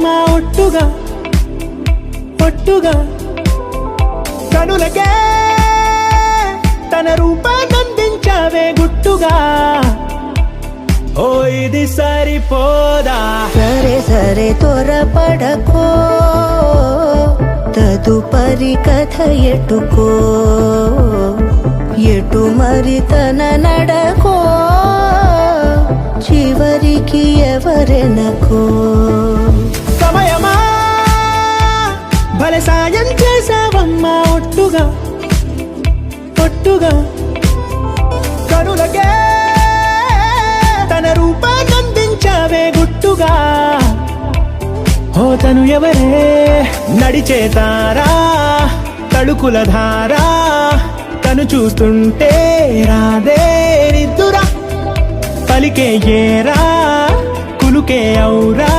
చేసావమ్మా ఒట్టుగా ఒట్టుగా కనులకే తన రూపాన్నందించావే గుట్టుగా ఓ ఇది సరిపోదా సరే సరే త్వరపడకో తదుపరి కథ ఎటుకో ఎటు మరి తన నడకో చివరికి ఎవరెనకో సమయమా భలే సాయం చేసావమ్మా ఒట్టుగా ఒట్టుగా కనులకే తన రూపాన్నందించావే గుట్టుగా ఓ తను ఎవరే నడిచే తారా తళుకుల ధారా తను చూస్తుంటే రాదే నిద్దురా పలికే ఏరా కులుకే ఔరా